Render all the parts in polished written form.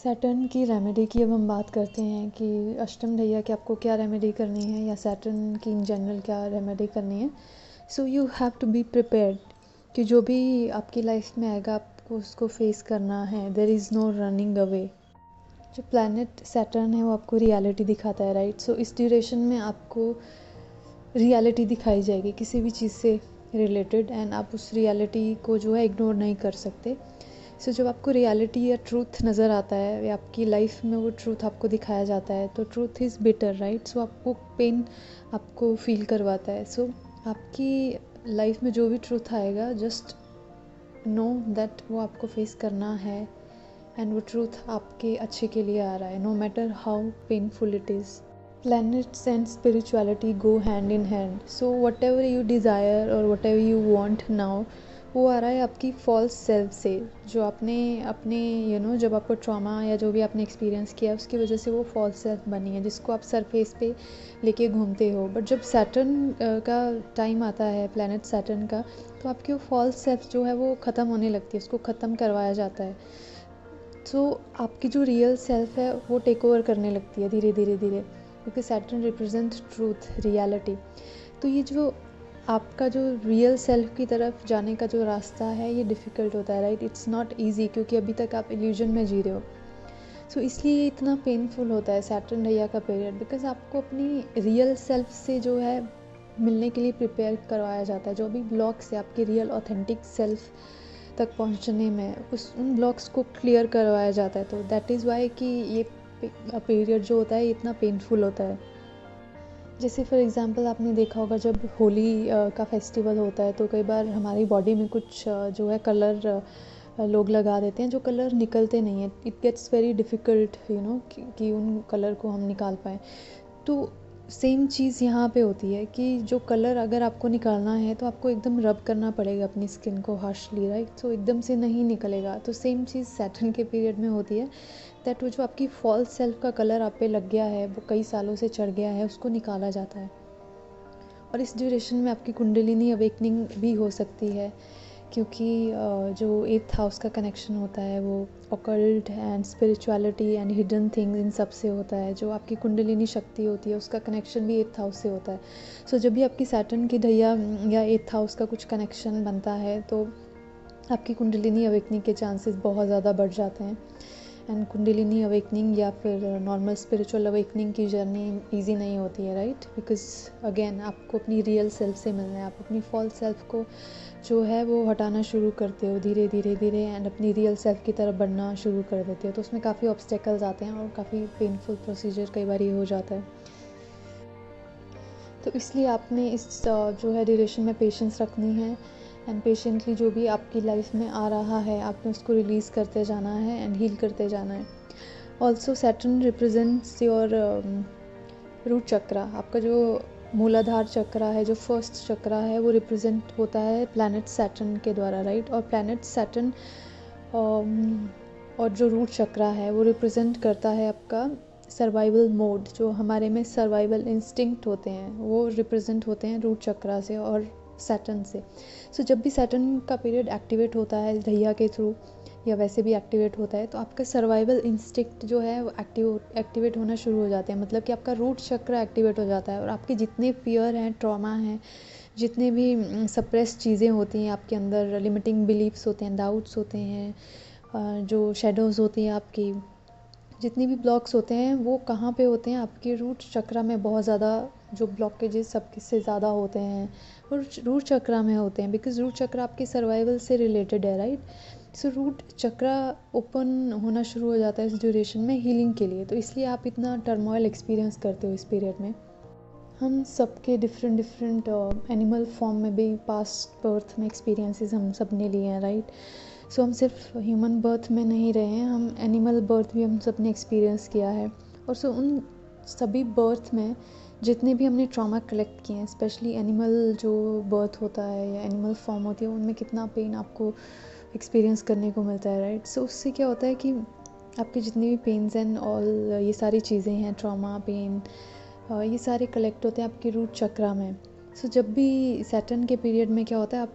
Saturn की remedy की अब हम बात करते हैं कि अष्टम ढैया की आपको क्या रेमेडी करनी है या सैटर्न की इन जनरल क्या रेमेडी करनी है। So you have to be prepared कि जो भी आपकी लाइफ में आएगा आपको उसको फेस करना है। There is no running away. जो प्लैनेट सैटर्न है वो आपको रियलिटी दिखाता है, राइट। सो इस ड्यूरेशन में आपको रियलिटी दिखाई जाएगी किसी भी चीज़ से रिलेटेड, एंड आप उस रियलिटी को जो है इग्नोर नहीं कर सकते। सो जब आपको रियलिटी या ट्रूथ नज़र आता है या आपकी लाइफ में वो ट्रूथ आपको दिखाया जाता है तो ट्रूथ इज़ बिटर, राइट। सो आपको पेन आपको फील करवाता है। सो आपकी लाइफ में जो भी ट्रूथ आएगा जस्ट नो दैट वो आपको फेस करना है, एंड वो ट्रूथ आपके अच्छे के लिए आ रहा है, no matter how painful it is. Planets and spirituality go hand in hand. So whatever you desire or whatever you want now, वो आ रहा है आपकी फॉल्स सेल्फ से, जो आपने अपने जब आपको ट्रॉमा या जो भी आपने एक्सपीरियंस किया उसकी वजह से वो फॉल्स सेल्फ बनी है जिसको आप सरफेस पे लेके घूमते हो। बट जब सैटर्न का टाइम आता है, प्लैनेट सैटर्न का, तो आपकी वो फॉल्स सेल्फ जो है वो ख़त्म होने लगती है, उसको ख़त्म करवाया जाता है। तो आपकी जो रियल सेल्फ है वो टेक ओवर करने लगती है धीरे धीरे धीरे, क्योंकि सैटर्न रिप्रेजेंट ट्रूथ, रियलिटी। तो ये जो आपका जो रियल सेल्फ की तरफ जाने का जो रास्ता है ये डिफ़िकल्ट होता है, राइट। इट्स नॉट ईजी क्योंकि अभी तक आप इल्यूजन में जी रहे हो। सो इसलिए ये इतना पेनफुल होता है सैटर्न ढैया का पीरियड, बिकॉज आपको अपनी रियल सेल्फ से जो है मिलने के लिए प्रिपेयर करवाया जाता है। जो भी ब्लॉक्स है आपके रियल ऑथेंटिक सेल्फ तक पहुंचने में, उन ब्लॉक्स को क्लियर करवाया जाता है। तो दैट इज़ वाई कि ये पीरियड जो होता है ये इतना पेनफुल होता है। जैसे फॉर एग्ज़ाम्पल आपने देखा होगा जब होली का फेस्टिवल होता है तो कई बार हमारी बॉडी में कुछ जो है कलर लोग लगा देते हैं जो कलर निकलते नहीं हैं। इट गेट्स वेरी डिफ़िकल्ट कि उन कलर को हम निकाल पाएँ। तो सेम चीज़ यहाँ पे होती है कि जो कलर अगर आपको निकालना है तो आपको एकदम रब करना पड़ेगा अपनी स्किन को हार्शली, राइट। सो एकदम से नहीं निकलेगा। तो सेम चीज़ सैटर्न के पीरियड में होती है, दैट वो जो आपकी फॉल्स सेल्फ का कलर आप पे लग गया है, वो कई सालों से चढ़ गया है, उसको निकाला जाता है। और इस ड्यूरेशन में आपकी कुंडलिनी अवेकनिंग भी हो सकती है, क्योंकि जो 8th हाउस का कनेक्शन होता है वो occult and spirituality and hidden things in सब से होता है। जो आपकी कुंडलिनी शक्ति होती है उसका कनेक्शन भी 8th हाउस से होता है। सो जब भी आपकी सैटर्न की ढैया या 8th हाउस का कुछ कनेक्शन बनता है तो आपकी कुंडलिनी अवेकनिंग के चांसेस बहुत ज़्यादा बढ़ जाते हैं। एंड कुंडलिनी अवेकनिंग या फिर नॉर्मल स्पिरिचुअल अवेकनिंग की जर्नी इजी नहीं होती है, राइट। बिकॉज अगेन आपको अपनी रियल सेल्फ से मिलना है। आप अपनी फॉल्स सेल्फ को जो है वो हटाना शुरू करते हो धीरे धीरे धीरे, एंड अपनी रियल सेल्फ की तरफ बढ़ना शुरू कर देते हो। तो उसमें काफ़ी ऑब्स्टेकल्स आते हैं और काफ़ी पेनफुल प्रोसीजर कई बार ये हो जाता है। तो इसलिए आपने इस जो है ड्यूरेशन में पेशेंस रखनी है, एंड पेशेंटली जो भी आपकी लाइफ में आ रहा है आपने उसको रिलीज़ करते जाना है एंड हील करते जाना है। Also Saturn represents your root chakra. आपका जो मूलाधार चक्रा है, जो फर्स्ट चक्रा है, वो रिप्रेजेंट होता है प्लैनेट सैटर्न के द्वारा, राइट। और प्लैनेट सैटर्न और जो रूट चक्रा है वो रिप्रेजेंट करता है आपका सर्वाइवल मोड। जो हमारे में सर्वाइवल इंस्टिंक्ट होते हैं वो रिप्रेजेंट होते हैं रूट चक्रा से और सैटर्न से। सो जब भी सैटर्न का पीरियड एक्टिवेट होता है ढैया के थ्रू या वैसे भी एक्टिवेट होता है तो आपका सर्वाइवल इंस्टिंक्ट जो है वो एक्टिवेट होना शुरू हो जाते हैं। मतलब कि आपका रूट चक्र एक्टिवेट हो जाता है और आपके जितने फियर हैं, ट्रॉमा हैं, जितने भी सप्रेस चीज़ें होती हैं आपके अंदर, लिमिटिंग बिलीफ्स होते हैं, डाउट्स होते हैं, जो शेडोज़ होती हैं आपकी, जितनी भी ब्लॉक्स होते हैं वो कहाँ पे होते हैं, आपके रूट चक्रा में बहुत ज़्यादा जो ब्लॉकेजेस सबसे ज़्यादा होते हैं वो रूट चक्रा में होते हैं। बिकॉज रूट चक्रा आपके सर्वाइवल से रिलेटेड है, राइट। सो रूट चक्रा ओपन होना शुरू हो जाता है इस ड्यूरेशन में हीलिंग के लिए। तो इसलिए आप इतना टर्मोइल एक्सपीरियंस करते हो इस पीरियड में। हम सबके डिफरेंट एनिमल फॉर्म में भी पास्ट बर्थ में एक्सपीरियंसेस हम सब ने लिए हैं, राइट। सो हम सिर्फ ह्यूमन बर्थ में नहीं रहे हैं, हम एनिमल बर्थ भी हम सब ने एक्सपीरियंस किया है। और सो उन सभी बर्थ में जितने भी हमने ट्रॉमा कलेक्ट किए हैं, स्पेशली एनिमल जो बर्थ होता है या एनिमल फॉर्म होती है, उनमें कितना पेन आपको एक्सपीरियंस करने को मिलता है, राइट। सो उससे क्या होता है कि आपके जितने भी पेन्स एंड ऑल ये सारी चीज़ें हैं, ट्रॉमा, पेन, ये सारे कलेक्ट होते हैं आपके रूट चक्रा में। सो जब भी सैटर्न के पीरियड में क्या होता है, आप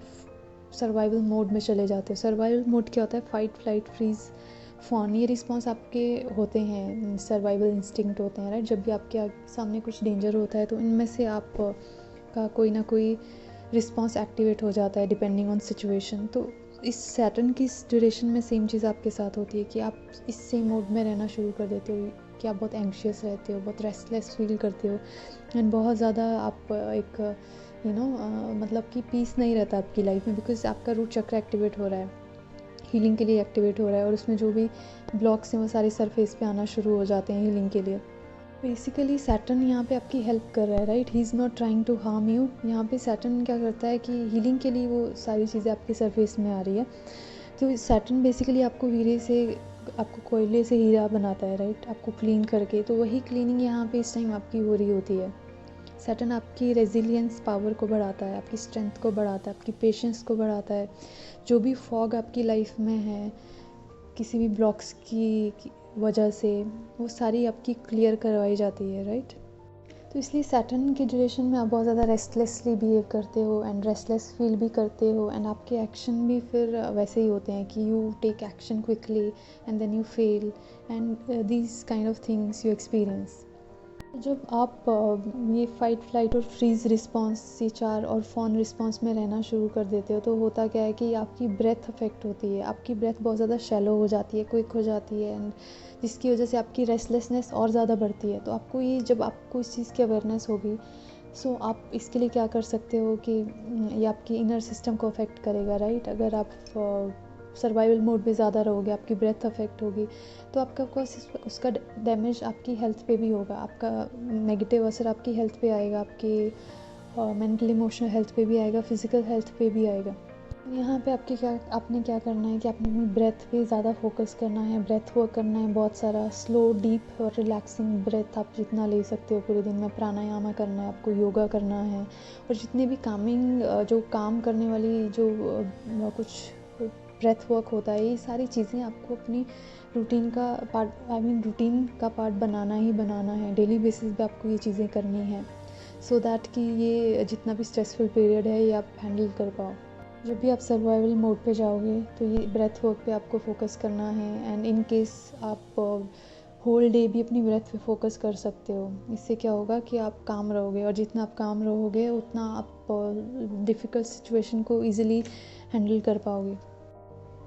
सर्वाइवल मोड में चले जाते हो। सर्वाइवल मोड क्या होता है, फाइट फ्लाइट फ्रीज फॉन, ये रिस्पॉन्स आपके होते हैं, सर्वाइवल इंस्टिंक्ट होते हैं, राइट। जब भी आपके सामने कुछ डेंजर होता है तो इनमें से आप का कोई ना कोई रिस्पॉन्स एक्टिवेट हो जाता है डिपेंडिंग ऑन सिचुएशन। तो इस सैटर्न की ड्यूरेशन में सेम चीज़ आपके साथ होती है कि आप इस सेम मोड में रहना शुरू कर देते हो कि आप बहुत एंग्शियस रहते हो, बहुत रेस्टलेस फील करते हो, एंड बहुत ज़्यादा आप एक मतलब कि पीस नहीं रहता आपकी लाइफ में, बिकॉज आपका रूट चक्र एक्टिवेट हो रहा है, हीलिंग के लिए एक्टिवेट हो रहा है, और उसमें जो भी ब्लॉक्स हैं वो सारे सरफेस पे आना शुरू हो जाते हैं हीलिंग के लिए। बेसिकली सैटर्न यहाँ पे आपकी हेल्प कर रहा है, right. He is not trying to harm you. यहाँ पे सैटर्न क्या करता है कि हीलिंग के लिए वो सारी चीज़ें आपके सरफेस में आ रही है। तो सैटर्न बेसिकली आपको हीरे से, आपको कोयले से हीरा बनाता है, राइट, आपको क्लीन करके। तो वही क्लीनिंग यहाँ पे इस टाइम आपकी हो रही होती है। सैटर्न आपकी रेजिलियंस पावर को बढ़ाता है, आपकी स्ट्रेंथ को बढ़ाता है, आपकी पेशेंस को बढ़ाता है। जो भी फॉग आपकी लाइफ में है किसी भी ब्लॉक्स की वजह से, वो सारी आपकी क्लियर करवाई जाती है, राइट। तो इसलिए सैटर्न के ड्यूरेशन में आप बहुत ज़्यादा रेस्टलेसली बिहेव करते हो एंड रेस्टलेस फील भी करते हो, एंड आपके एक्शन भी फिर वैसे ही होते हैं कि you take action quickly and then you fail, and these kind of things you experience. जब आप ये फाइट फ्लाइट और फ्रीज़ रिस्पॉन्स, ये 4 और फॉन रिस्पॉन्स में रहना शुरू कर देते हो, तो होता क्या है कि आपकी ब्रेथ अफेक्ट होती है, आपकी ब्रेथ बहुत ज़्यादा शैलो हो जाती है, क्विक हो जाती है, एंड जिसकी वजह से आपकी रेस्टलेसनेस और ज़्यादा बढ़ती है। तो आपको ये, जब आपको इस चीज़ की अवेयरनेस होगी, सो आप इसके लिए क्या कर सकते हो कि ये आपकी इनर सिस्टम को अफेक्ट करेगा, राइट। अगर आप सर्वाइवल मोड में ज़्यादा रहोगे, आपकी ब्रेथ अफेक्ट होगी, तो आपका उसका डैमेज आपकी हेल्थ पे भी होगा, आपका नेगेटिव असर आपकी हेल्थ पे आएगा, आपकी मेंटल इमोशनल हेल्थ पे भी आएगा, फिज़िकल हेल्थ पे भी आएगा। यहाँ पे आपने क्या करना है कि आपने अपनी ब्रेथ पे ज़्यादा फोकस करना है, ब्रेथ वर्क करना है, बहुत सारा स्लो, डीप और रिलैक्सिंग ब्रेथ आप जितना ले सकते हो पूरे दिन में। प्राणायाम करना है आपको, योगा करना है, और जितने भी कामिंग, जो काम करने वाली जो कुछ ब्रेथ वर्क होता है, ये सारी चीज़ें आपको अपनी रूटीन का पार्ट, रूटीन का पार्ट बनाना ही बनाना है। डेली बेसिस पे आपको ये चीज़ें करनी है, सो दैट कि ये जितना भी स्ट्रेसफुल पीरियड है ये आप हैंडल कर पाओ। जब भी आप सर्वाइवल मोड पे जाओगे तो ये ब्रेथ वर्क पे आपको फोकस करना है, एंड इन केस आप होल डे भी अपनी ब्रेथ पे फोकस कर सकते हो। इससे क्या होगा कि आप काम रहोगे, और जितना आप काम रहोगे उतना आप डिफ़िकल्ट सिचुएशन को ईज़िली हैंडल कर पाओगे।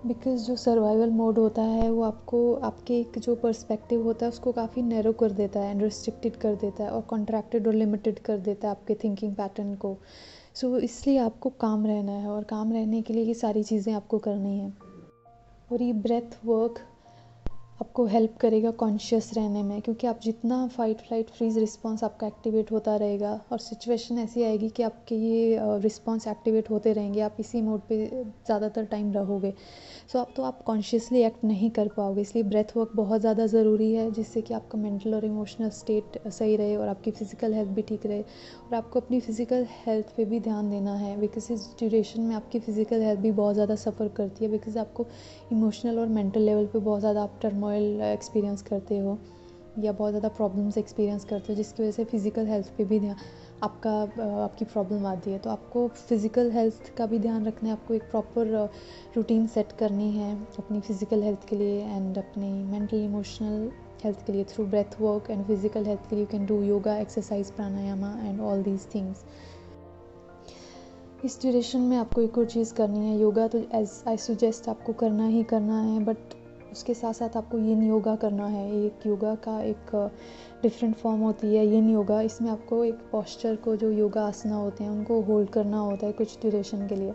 बिकॉज़ जो सर्वाइवल मोड होता है वो आपको, आपके एक जो पर्सपेक्टिव होता है उसको काफ़ी नैरो कर देता है, एंड रिस्ट्रिक्टेड कर देता है, और कॉन्ट्रैक्टेड और लिमिटेड कर देता है आपके थिंकिंग पैटर्न को। सो इसलिए आपको काम रहना है, और काम रहने के लिए ये सारी चीज़ें आपको करनी है। और ये ब्रेथ वर्क आपको हेल्प करेगा कॉन्शियस रहने में, क्योंकि आप जितना फाइट फ्लाइट फ्रीज रिस्पॉन्स आपका एक्टिवेट होता रहेगा, और सिचुएशन ऐसी आएगी कि आपके ये रिस्पॉन्स एक्टिवेट होते रहेंगे, आप इसी मोड पे ज़्यादातर टाइम रहोगे, सो आप कॉन्शियसली एक्ट नहीं कर पाओगे। इसलिए ब्रेथ वर्क बहुत ज़्यादा ज़रूरी है, जिससे कि आपका मेंटल और इमोशनल स्टेट सही रहे, और आपकी फ़िज़िकल हेल्थ भी ठीक रहे। और आपको अपनी फ़िज़िकल हेल्थ पे भी ध्यान देना है, बिकॉज इस ड्यूरेशन में आपकी फ़िज़िकल हेल्थ भी बहुत ज़्यादा सफ़र करती है, बिकॉज आपको इमोशनल और मेंटल लेवल पे बहुत ज़्यादा आप टर्मोइल एक्सपीरियंस करते हो, या बहुत ज़्यादा प्रॉब्लम्स एक्सपीरियंस करते हो, जिसकी वजह से फ़िज़िकल हेल्थ पे भी ध्यान आपकी प्रॉब्लम आती है। तो आपको फ़िज़िकल हेल्थ का भी ध्यान रखना है, आपको एक प्रॉपर रूटीन सेट करनी है अपनी फ़िज़िकल हेल्थ के लिए, एंड अपनी मेंटल इमोशनल हेल्थ के लिए। Through breath work and physical health के लिए you can do yoga, exercise, pranayama and all these things. इस ड्यूरेशन में आपको एक और चीज़ करनी है, योगा तो एज आई सजेस्ट आपको करना ही करना है, बट उसके साथ साथ आपको यिन योगा करना है। एक योगा का एक डिफरेंट फॉर्म होती है यिन योगा। इसमें आपको एक पोस्चर को, जो योगा आसना होते हैं उनको होल्ड करना होता है कुछ ड्यूरेशन के लिए,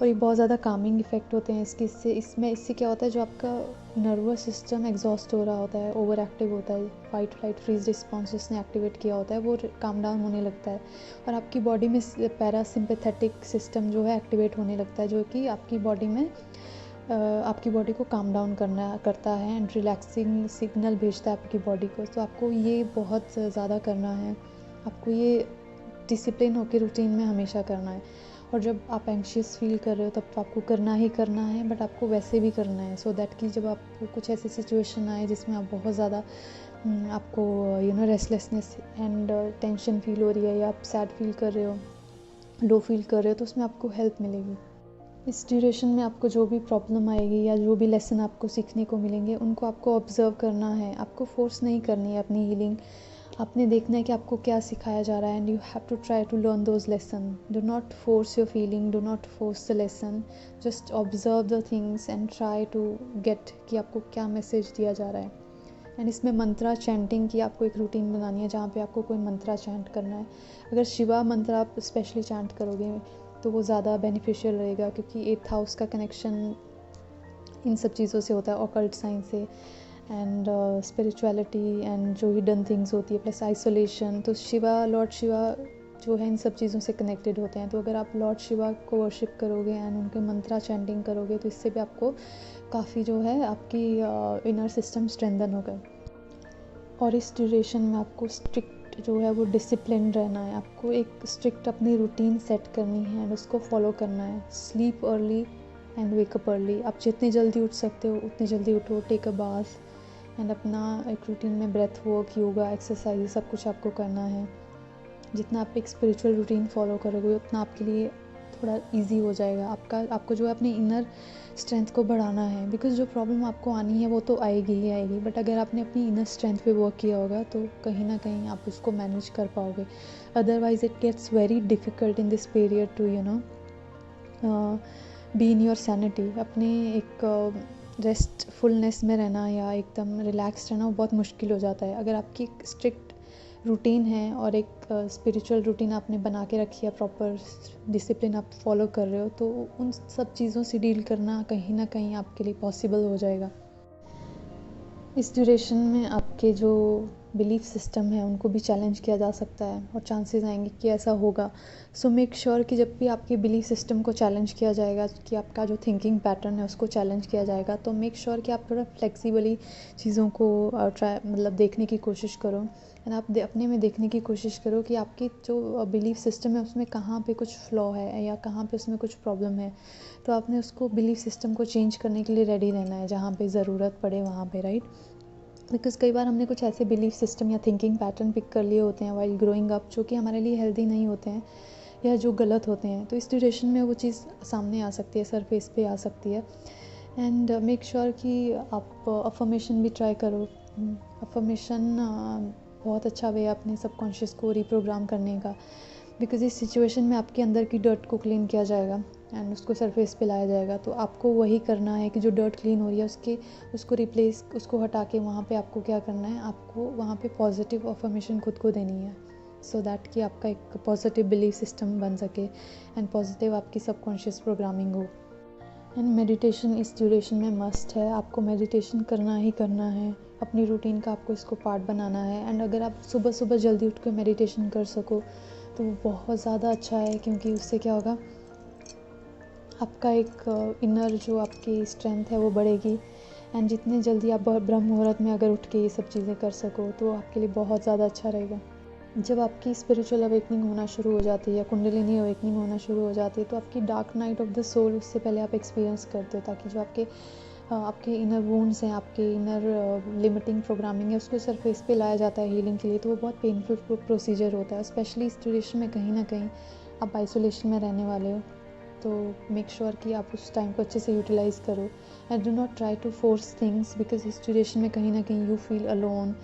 और ये बहुत ज़्यादा कामिंग इफ़ेक्ट होते हैं इससे क्या होता है, जो आपका नर्वस सिस्टम एग्जॉस्ट हो रहा होता है, ओवर एक्टिव होता है, फाइट फ्लाइट फ्रीज रिस्पॉन्स जिसने एक्टिवेट किया होता है वो काम डाउन होने लगता है, और आपकी बॉडी में पैरासिम्पैथेटिक सिस्टम जो है एक्टिवेट होने लगता है, जो कि आपकी बॉडी में आपकी बॉडी को काम डाउन करता है, एंड रिलैक्सिंग सिग्नल भेजता है आपकी बॉडी को। तो आपको ये बहुत ज़्यादा करना है, आपको ये डिसिप्लिन होकर रूटीन में हमेशा करना है। और जब आप एंग्शियस फील कर रहे हो तब तो आपको करना ही करना है, बट आपको वैसे भी करना है, सो दैट कि जब आपको कुछ ऐसी सिचुएशन आए जिसमें आप बहुत ज़्यादा आपको रेस्टलेसनेस एंड टेंशन फील हो रही है, या आप सैड फील कर रहे हो, लो फील कर रहे हो, तो उसमें आपको हेल्प मिलेगी। इस ड्यूरेशन में आपको जो भी प्रॉब्लम आएगी या जो भी लेसन आपको सीखने को मिलेंगे उनको आपको ऑब्ज़र्व करना है, आपको फोर्स नहीं करनी है अपनी हीलिंग। आपने देखना है कि आपको क्या सिखाया जा रहा है and you have to try to learn those lesson. Do not force your feeling, do not force the lesson, just observe the things and try to get कि आपको क्या मैसेज दिया जा रहा है। एंड इसमें मंत्रा चैंटिंग की आपको एक रूटीन बनानी है जहाँ पे आपको कोई मंत्रा चैंट करना है। अगर शिवा मंत्रा आप स्पेशली चैंट करोगे तो वो ज़्यादा बेनिफिशियल रहेगा, क्योंकि 8th हाउस का कनेक्शन इन सब चीज़ों से होता है, ऑकल्ट साइंस से एंड स्पिरिचुअलिटी एंड जो हिडन थिंग्स होती है, प्लस आइसोलेशन। तो शिवा, लॉर्ड शिवा जो है इन सब चीज़ों से कनेक्टेड होते हैं। तो अगर आप लॉर्ड शिवा को वर्शिप करोगे एंड उनके मंत्रा चैंटिंग करोगे तो इससे भी आपको काफ़ी जो है आपकी इनर सिस्टम स्ट्रेंथन होगा। और इस ड्यूरेशन में आपको स्ट्रिक्ट जो है वो डिसिप्लिन रहना है, आपको एक स्ट्रिक्ट अपनी रूटीन सेट करनी है एंड उसको फॉलो करना है। Sleep early and wake up early. आप जितनी जल्दी उठ सकते हो उतनी जल्दी उठो, टेक अ बाथ एंड अपना एक रूटीन में ब्रेथ वर्क, योगा, एक्सरसाइज सब कुछ आपको करना है। जितना आप एक स्पिरिचुअल रूटीन फॉलो करोगे उतना आपके लिए थोड़ा इजी हो जाएगा। आपको जो है अपनी इनर स्ट्रेंथ को बढ़ाना है, बिकॉज जो प्रॉब्लम आपको आनी है वो तो आएगी ही आएगी, बट अगर आपने अपनी इनर स्ट्रेंथ पे वर्क किया होगा तो कहीं ना कहीं आप उसको मैनेज कर पाओगे। Otherwise it gets very difficult in this period to be in your sanity. अपने एक रेस्टफुलनेस में रहना या एकदम रिलैक्स रहना वो बहुत मुश्किल हो जाता है। अगर आपकी स्ट्रिक्ट रूटीन है और एक स्पिरिचुअल रूटीन आपने बना के रखी है, प्रॉपर डिसिप्लिन आप फॉलो कर रहे हो, तो उन सब चीज़ों से डील करना कहीं ना कहीं आपके लिए पॉसिबल हो जाएगा। इस ड्यूरेशन में आपके जो बिलीफ सिस्टम है उनको भी चैलेंज किया जा सकता है और चांसेस आएंगे कि ऐसा होगा। सो मेक श्योर कि जब भी आपके बिलीफ सिस्टम को चैलेंज किया जाएगा, कि आपका जो थिंकिंग पैटर्न है उसको चैलेंज किया जाएगा, तो मेक श्योर कि आप थोड़ा फ्लेक्सिबली चीज़ों को देखने की कोशिश करो एंड आप अपने में देखने की कोशिश करो कि आपकी जो बिलीफ सिस्टम है उसमें कहाँ पे कुछ फ्लॉ है या कहाँ पे उसमें कुछ प्रॉब्लम है। तो आपने उसको बिलीफ सिस्टम को चेंज करने के लिए रेडी रहना है जहाँ पे ज़रूरत पड़े वहाँ पे, राइट। बिकॉज़ कई बार हमने कुछ ऐसे बिलीफ सिस्टम या थिंकिंग पैटर्न पिक कर लिए होते हैं वाइल ग्रोइंग अप, जो कि हमारे लिए हेल्दी नहीं होते हैं या जो गलत होते हैं। तो इस ड्यूरेशन में वो चीज़ सामने आ सकती है, सरफेस पे आ सकती है। एंड मेक श्योर कि आप अफर्मेशन भी ट्राई करो। अफर्मेशन बहुत अच्छा वे है अपने सबकॉन्शियस को रिप्रोग्राम करने का, बिकॉज़ इस सिचुएशन में आपके अंदर की डर्ट को क्लीन किया जाएगा एंड उसको सरफेस पे लाया जाएगा। तो आपको वही करना है कि जो डर्ट क्लीन हो रही है उसको हटा के वहाँ पे आपको क्या करना है, आपको वहाँ पे पॉजिटिव अफर्मेशन खुद को देनी है, सो दैट कि आपका एक पॉजिटिव बिलीफ सिस्टम बन सके एंड पॉजिटिव आपकी सबकॉन्शियस प्रोग्रामिंग हो। एंड मेडिटेशन इस ड्यूरेशन में मस्ट है, आपको मेडिटेशन करना ही करना है। अपनी रूटीन का आपको इसको पार्ट बनाना है। एंड अगर आप सुबह सुबह जल्दी उठ कर मेडिटेशन कर सको तो वो बहुत ज़्यादा अच्छा है, क्योंकि उससे क्या होगा, आपका एक इनर जो आपकी स्ट्रेंथ है वो बढ़ेगी। एंड जितने जल्दी आप ब्रह्म मुहूर्त में अगर उठ के ये सब चीज़ें कर सको तो आपके लिए बहुत ज़्यादा अच्छा रहेगा। जब आपकी स्पिरिचुअल अवेकनिंग होना शुरू हो जाती है या कुंडलिनी अवेकनिंग होना शुरू हो जाती है तो आपकी dark night of the soul उससे पहले आप एक्सपीरियंस करते हो, ताकि जो आपके इनर वुंड्स हैं, आपके इनर लिमिटिंग प्रोग्रामिंग है, उसको सरफेस पे लाया जाता है हीलिंग के लिए। तो वो बहुत पेनफुल प्रोसीजर होता है, स्पेशली इस ड्यूरेशन में कहीं ना कहीं आप आइसोलेशन में रहने वाले हो। तो मेक श्योर कि आप उस टाइम को अच्छे से यूटिलाइज़ करो and do not try to force things, because इस ड्यूरेशन में कहीं ना कहीं you feel alone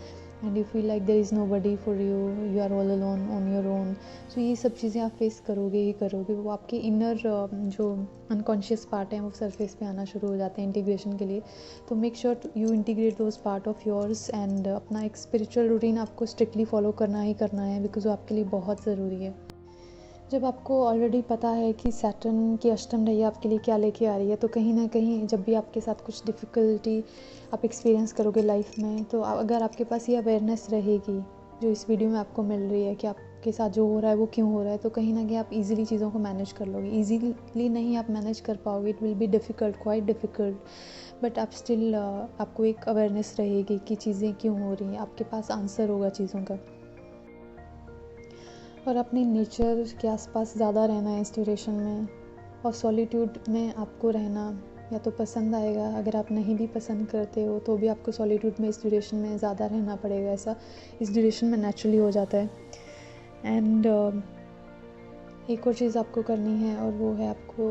and you feel like there is nobody for you are all alone on your own. So ये सब चीज़ें आप फेस करोगे ही करोगे। वो आपके इनर जो अनकॉन्शियस पार्ट हैं वो सरफेस पे आना शुरू हो जाते हैं इंटीग्रेशन के लिए। तो make sure you integrate those part of yours and अपना एक स्पिरिचुअल रूटीन आपको स्ट्रिक्टली फॉलो करना ही करना है, बिकॉज वो आपके लिए बहुत ज़रूरी है। जब आपको ऑलरेडी पता है कि सैटर्न की अष्टम ढैया आपके लिए क्या लेके आ रही है, तो कहीं ना कहीं जब भी आपके साथ कुछ डिफ़िकल्टी आप एक्सपीरियंस करोगे लाइफ में, तो अगर आपके पास ये अवेयरनेस रहेगी जो इस वीडियो में आपको मिल रही है कि आपके साथ जो हो रहा है वो क्यों हो रहा है, तो कहीं ना कहीं आप इजीली चीज़ों को मैनेज कर लोगे। इजीली नहीं आप मैनेज कर पाओगे, it will be difficult, quite difficult, but आप स्टिल आपको एक अवेयरनेस रहेगी कि चीज़ें क्यों हो रही हैं, आपके पास आंसर होगा चीज़ों का। और अपनी नेचर के आसपास ज़्यादा रहना है इस ड्यूरेशन में, और सॉलिट्यूड में आपको रहना या तो पसंद आएगा, अगर आप नहीं भी पसंद करते हो तो भी आपको सॉलिट्यूड में इस ड्यूरेशन में ज़्यादा रहना पड़ेगा। ऐसा इस ड्यूरेशन में नेचुरली हो जाता है। एंड एक और चीज़ आपको करनी है और वो है आपको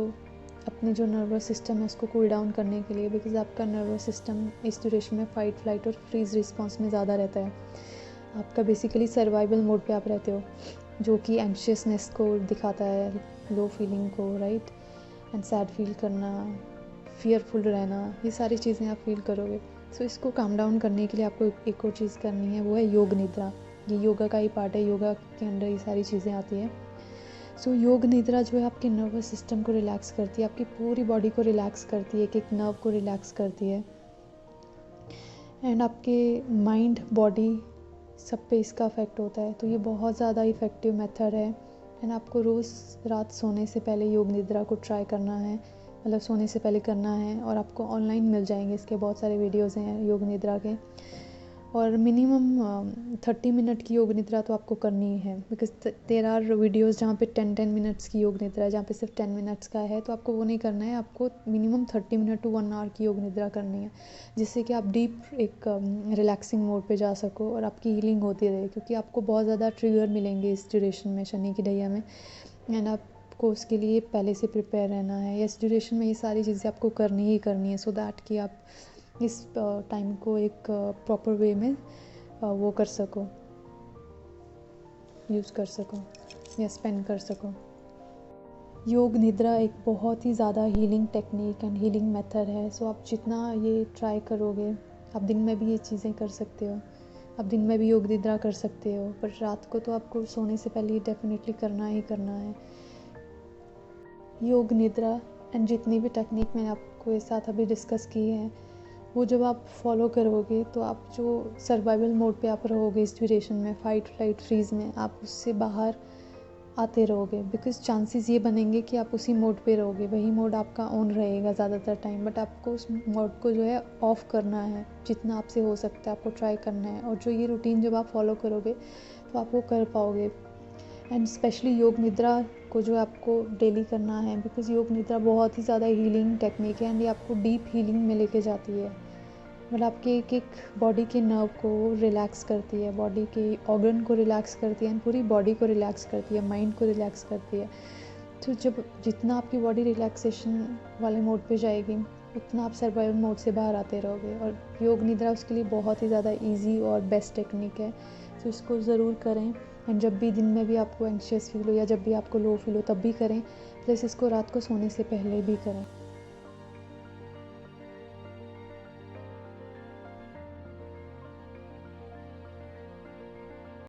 अपने जो नर्वस सिस्टम है उसको कूल डाउन करने के लिए, बिकॉज आपका नर्वस सिस्टम इस ड्यूरेशन में फ़ाइट, फ्लाइट और फ्रीज रिस्पॉन्स में ज़्यादा रहता है। आपका बेसिकली सर्वाइवल मोड पे आप रहते हो, जो कि एंशियसनेस को दिखाता है, लो फीलिंग को, राइट, एंड सैड फील करना, फियरफुल रहना, ये सारी चीज़ें आप फील करोगे। सो इसको काम डाउन करने के लिए आपको एक और चीज़ करनी है, वो है योग निद्रा। ये योगा का ही पार्ट है, योगा के अंदर ये सारी चीज़ें आती हैं। सो योग निद्रा जो है आपके नर्वस सिस्टम को रिलैक्स करती है, आपकी पूरी बॉडी को रिलैक्स करती है, एक नर्व को रिलैक्स करती है, एंड आपके माइंड, बॉडी सब पे इसका अफेक्ट होता है। तो ये बहुत ज़्यादा इफ़ेक्टिव मेथड है, एंड आपको रोज़ रात सोने से पहले योग निद्रा को ट्राई करना है, मतलब सोने से पहले करना है। और आपको ऑनलाइन मिल जाएंगे इसके बहुत सारे वीडियोज़ हैं योग निद्रा के, और मिनिमम 30 मिनट की योग निद्रा तो आपको करनी ही है, बिकॉज देयर आर वीडियोज़ जहाँ पे 10 मिनट्स की योग निद्रा है, जहाँ पे सिर्फ 10 मिनट्स का है। तो आपको वो नहीं करना है, आपको मिनिमम 30 मिनट टू 1 आवर की योग निद्रा करनी है, जिससे कि आप डीप एक रिलैक्सिंग मोड पे जा सको और आपकी हीलिंग होती रहे, क्योंकि आपको बहुत ज़्यादा ट्रिगर मिलेंगे इस ड्यूरेशन में, शनि की ढैया में, एंड आपको उसके लिए पहले से प्रिपेयर रहना है। इस ड्यूरेशन में ये सारी चीज़ें आपको करनी ही करनी है, सो दैट कि आप इस टाइम को एक प्रॉपर वे में वो कर सको, यूज़ कर सको या स्पेंड कर सको। योग निद्रा एक बहुत ही ज़्यादा healing technique and healing method है। सो आप जितना ये ट्राई करोगे, आप दिन में भी ये चीज़ें कर सकते हो, आप दिन में भी योग निद्रा कर सकते हो, पर रात को तो आपको सोने से पहले डेफिनेटली करना ही करना है योग निद्रा। एंड जितनी भी टेक्निक मैंने आपको इस साथ अभी डिस्कस की है, वो जब आप फॉलो करोगे तो आप जो सर्वाइवल मोड पे आप रहोगे इस ड्यूरेशन में, फ़ाइट, फ्लाइट, फ्रीज़ में, आप उससे बाहर आते रहोगे, बिकॉज चांसेस ये बनेंगे कि आप उसी मोड पे रहोगे, वही मोड आपका ऑन रहेगा ज़्यादातर टाइम, बट आपको उस मोड को जो है ऑफ़ करना है, जितना आपसे हो सकता है आपको ट्राई करना है। और जो ये रूटीन जब आप फॉलो करोगे तो आप वो कर पाओगे। एंड स्पेशली योग निद्रा को जो आपको डेली करना है, बिकॉज योग निद्रा बहुत ही ज़्यादा हीलिंग टेक्निक है, एंड ये आपको डीप हीलिंग में लेके जाती है, मतलब आपके एक एक बॉडी के नर्व को रिलैक्स करती है, बॉडी के ऑर्गन को रिलैक्स करती है, एंड पूरी बॉडी को रिलैक्स करती है, माइंड को रिलैक्स करती है। तो जब जितना आपकी बॉडी रिलैक्सेशन वाले मोड पे जाएगी, उतना आप सर्वाइवल मोड से बाहर आते रहोगे। और योग निद्रा उसके लिए बहुत ही ज़्यादा ईजी और बेस्ट टेक्निक है, तो इसको ज़रूर करें। एंड जब भी दिन में भी आपको एंशियस फील हो या जब भी आपको लो फील हो तब भी करें, प्लस इसको रात को सोने से पहले भी करें।